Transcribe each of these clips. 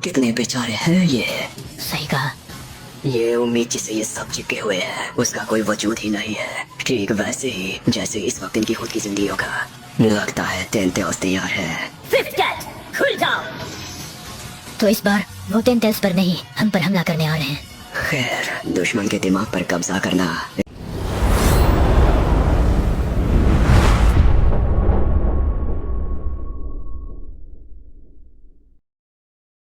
कितने बेचारे हैं ये। सही कहा। ये उम्मीद जिसे ये सब चिपके हुए हैं उसका कोई वजूद ही नहीं है। ठीक वैसे ही जैसे इस वक्त इनकी खुद की जिंदगियों का। लगता है टेंटेल्स तैयार है। फिफ्थ कैट, खुल जाओ। तो इस बार वो टेंटेल्स पर नहीं, हम पर हमला करने आ रहे हैं। खैर, दुश्मन के दिमाग पर कब्जा करना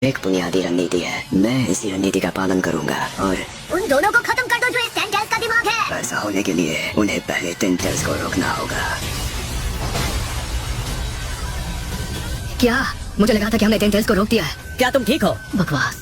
एक बुनियादी रणनीति है। मैं इसी रणनीति का पालन करूंगा और उन दोनों को खत्म कर दो जो इस टेंटेल्स का दिमाग है। ऐसा होने के लिए उन्हें पहले टेंटेल्स को रोकना होगा। क्या? मुझे लगा था कि हमने टेंटेल्स को रोक दिया है। क्या तुम ठीक हो? बकवास।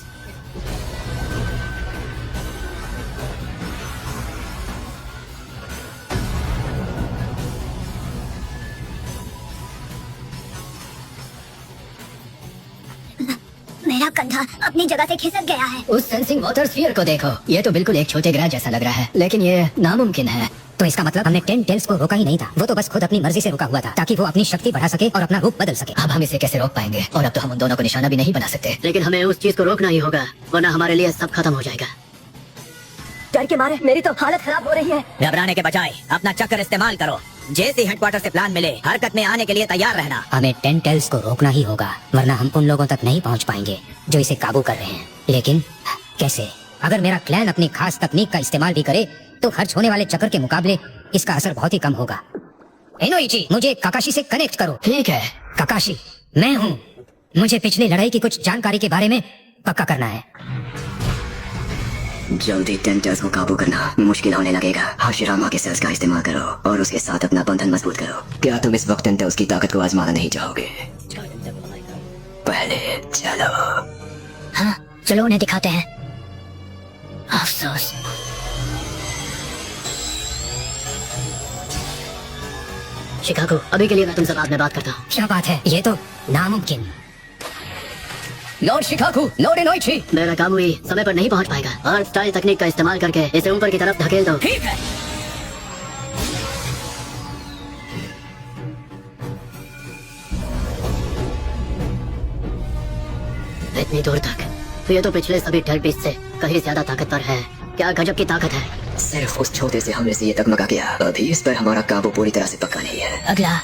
मेरा कंधा अपनी जगह से खिसक गया है। उस सेंसिंग वाटर स्फीयर को देखो, ये तो बिल्कुल एक छोटे ग्रह जैसा लग रहा है, लेकिन ये नामुमकिन है। तो इसका मतलब हमने टेंटेल्स को रोका ही नहीं था, वो तो बस खुद अपनी मर्जी से रुका हुआ था ताकि वो अपनी शक्ति बढ़ा सके और अपना रूप बदल सके। अब हम इसे कैसे रोक पाएंगे? और अब तो हम उन दोनों को निशाना भी नहीं बना सकते। लेकिन हमें उस चीज को रोकना ही होगा, वरना हमारे लिए सब खत्म हो जाएगा। डर के मारे मेरी तो हालत खराब हो रही है। घबराने के बजाय अपना चक्कर इस्तेमाल करो। जैसे हहेडक्वार्टर से प्लान मिले, हरकत में आने के लिए तैयार रहना। हमें टेंटेल्स को रोकना ही होगा, वरना हम उन लोगों तक नहीं पहुंच पाएंगे जो इसे काबू कर रहे हैं। लेकिन कैसे? अगर मेरा क्लैन अपनी खास तकनीक का इस्तेमाल भी करे तो खर्च होने वाले चक्कर के मुकाबले इसका असर बहुत ही कम होगा। एनोइची, मुझे काकाशी से कनेक्ट करो। ठीक है। काकाशी, मैं हूँ। मुझे पिछली लड़ाई की कुछ जानकारी के बारे में पक्का करना है। जल्दी टेंटेल्स को काबू करना मुश्किल होने लगेगा। हाशिरामा के सेल्स का इस्तेमाल करो और उसके साथ अपना बंधन मजबूत करो। क्या तुम इस वक्त टेंटेल्स की ताकत को आजमाना नहीं चाहोगे? पहले चलो। हाँ, चलो उन्हें दिखाते हैं। अफसोस। शिकागो, अभी के लिए मैं तुमसे बाद में बात करता हूँ। क्या बात है, ये तो नामुमकिन। लॉर्ड शिकागो, लॉर्ड एनोइची, मेरा काबुई समय पर नहीं पहुँच पाएगा। अर्थ स्टाइल तकनीक का इस्तेमाल करके इसे ऊपर की तरफ धकेल दो। ठीक है। इतनी दूर तक? तो ये तो पिछले सभी टेलपीस से कहीं ज्यादा ताकतवर है। क्या गजब की ताकत है। सिर्फ उस छोटे से हमले से ये तगमगा गया। अभी इस पर हमारा काबू पूरी तरह से पक्का नहीं है। अगला।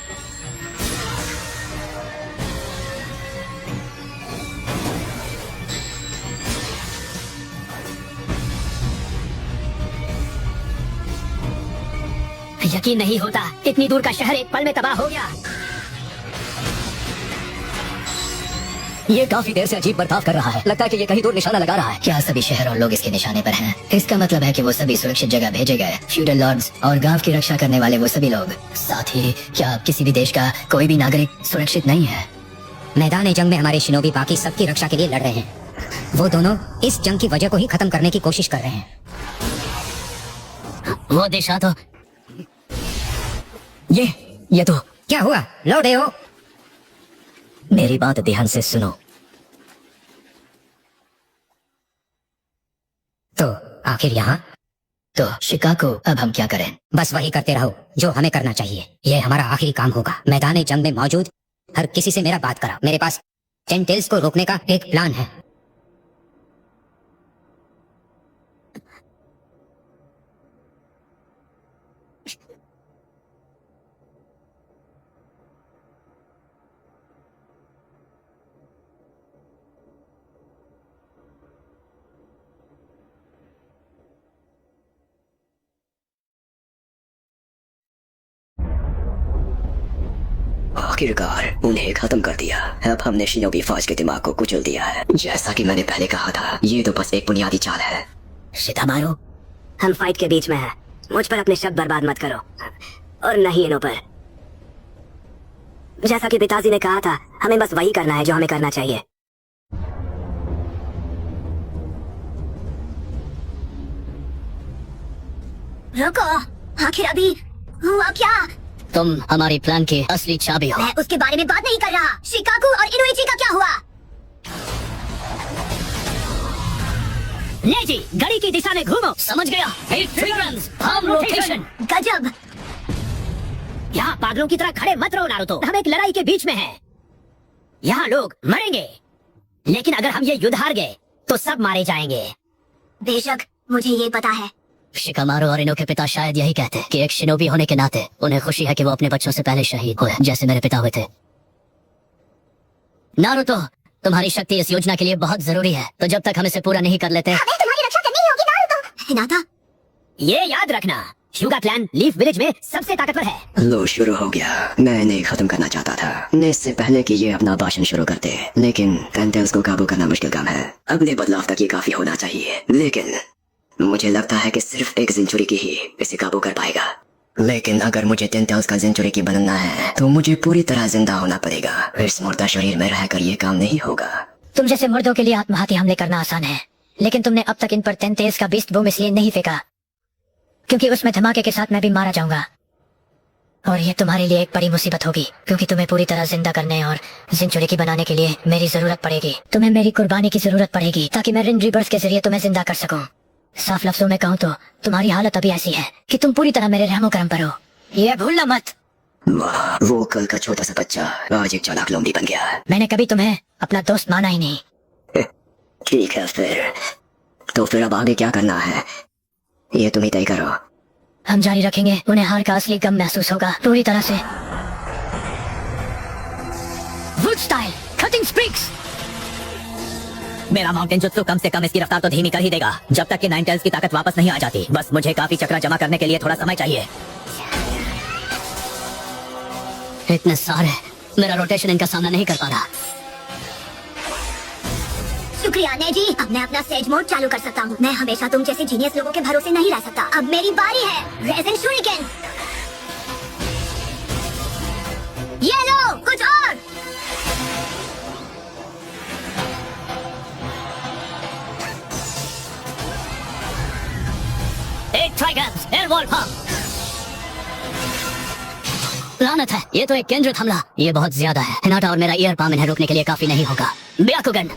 यकीन नहीं होता, इतनी दूर का शहर एक पल में तबाह हो गया। ये काफी देर से अजीब बर्ताव कर रहा है। लगता है कि ये कहीं दूर निशाना लगा रहा है। क्या सभी शहर और लोग इसके निशाने पर हैं? इसका मतलब है कि वो सभी सुरक्षित जगह भेजे गए। फ्यूडल लॉर्ड्स और गांव की रक्षा करने वाले वो सभी लोग। साथ ही क्या किसी भी देश का कोई भी नागरिक सुरक्षित नहीं है? मैदान जंग में हमारे शिनोबी बाकी सबकी रक्षा के लिए लड़ रहे हैं। वो दोनों इस जंग की वजह को ही खत्म करने की कोशिश कर रहे हैं। वो दिशा तो ये तो क्या हुआ? लौटे हो? मेरी बात ध्यान से सुनो। तो आखिर यहाँ? तो शिकागो, अब हम क्या करें? बस वही करते रहो जो हमें करना चाहिए। ये हमारा आखिरी काम होगा। मैदान जंग में मौजूद हर किसी से मेरा बात करा। मेरे पास टेंटेल्स को रोकने का एक प्लान है। आखिरकार उन्हें खत्म कर दिया। अब हमने शिनोबी फौज के दिमाग को कुचल दिया है। जैसा कि मैंने पहले कहा था, ये तो बस एक बुनियादी चाल है। शितामारू, हम फाइट के बीच में हैं। मुझ पर अपने शब्द बर्बाद मत करो, और नहीं इनो पर। जैसा कि पिताजी ने कहा था, हमें बस वही करना है जो हमें करना चाहिए। रुको, आखिर अभी हुआ क्या? तुम हमारी प्लान की असली चाबी हो। मैं उसके बारे में बात नहीं कर रहा। शिकागो और इनोइची का क्या हुआ? ले जी, घड़ी की दिशा में घूमो। समझ गया? लोकेशन। गजब। यहाँ पागलों की तरह खड़े मत रहो नारुतो। हम एक लड़ाई के बीच में हैं। यहाँ लोग मरेंगे। लेकिन अगर हम ये युद्ध हार गए तो सब मारे जाएंगे। बेशक मुझे ये पता है। शिकामारू और इनो के पिता शायद यही कहते कि एक शिनोबी होने के नाते उन्हें खुशी है कि वो अपने बच्चों से पहले शहीद हुए, जैसे मेरे पिता हुए थे। नारुतो, तुम्हारी शक्ति इस योजना के लिए बहुत जरूरी है, तो जब तक हम इसे पूरा नहीं कर लेते हमें तुम्हारी रक्षा करनी होगी नारुतो। हिनाता, ये याद रखना, ह्यूगा क्लैन लीफ विलेज में सबसे ताकतवर है। लो शुरू हो गया। मैं इन्हें खत्म करना चाहता था इससे पहले कि ये अपना भाषण शुरू करते, लेकिन टेंटेल्स को काबू करना मुश्किल काम है। अगले बदलाव तक ये काफी होना चाहिए, लेकिन मुझे लगता है कि सिर्फ एक सेंचुरी की ही इसे काबू कर पाएगा। लेकिन अगर मुझे टेंटेल्स का सेंचुरी की बनना है तो मुझे पूरी तरह जिंदा होना पड़ेगा। इस मुर्दा शरीर में रहकर ये काम नहीं होगा। तुम जैसे मुर्दों के लिए आत्मघाती हमले करना आसान है, लेकिन तुमने अब तक इन पर टेंटेल्स का बीस्ट बूम इसलिए नहीं फेंका क्योंकि उसमें धमाके के साथ मैं भी मारा जाऊंगा, और ये तुम्हारे लिए एक बड़ी मुसीबत होगी क्योंकि तुम्हें पूरी तरह जिंदा करने और सेंचुरी की बनाने के लिए मेरी जरूरत पड़ेगी। तुम्हें मेरी कुर्बानी की जरूरत पड़ेगी ताकि मैं रिन रीबर्थ के जरिए तुम्हें जिंदा कर सकूं। साफ लफ्जों में कहूं तो तुम्हारी हालत अभी ऐसी है कि तुम पूरी तरह मेरे रहमो करम पर हो, ये भूलना मत। वाह, वो कल का छोटा सा बच्चा आज एक चालाक लोमड़ी बन गया। मैंने कभी तुम्हें अपना दोस्त माना ही नहीं। ठीक है तो फिर अब आगे क्या करना है ये तुम ही तय करो। हम जारी रखेंगे, उन्हें हार का असली गम महसूस होगा पूरी तरह से। वुड स्टाइल कटिंग स्प्रिक्स। मेरा माउंटेन जुत्सु कम से कम इसकी रफ्तार तो धीमी कर ही देगा जब तक कि नाइन टेल्स की ताकत वापस नहीं आ जाती। बस मुझे काफी चक्रा जमा करने के लिए थोड़ा समय चाहिए। इतने सारे, मेरा रोटेशन इनका सामना नहीं कर पा रहा। शुक्रिया नेजी, अब मैं अपना सेज मोड चालू कर सकता हूँ। मैं हमेशा तुम जैसे जीनियस लोगों के भरोसे नहीं रह सकता। अब मेरी बारी है। रेजन शूरिकेन। ये लो, कुछ और। एक ट्राइगन्स एयर वॉल पंप। लानत है, ये तो एक केंद्रित हमला। ये बहुत ज्यादा है। हिनाटा और मेरा ईयर पाम इन्हें रोकने के लिए काफी नहीं होगा। ब्याकुगन।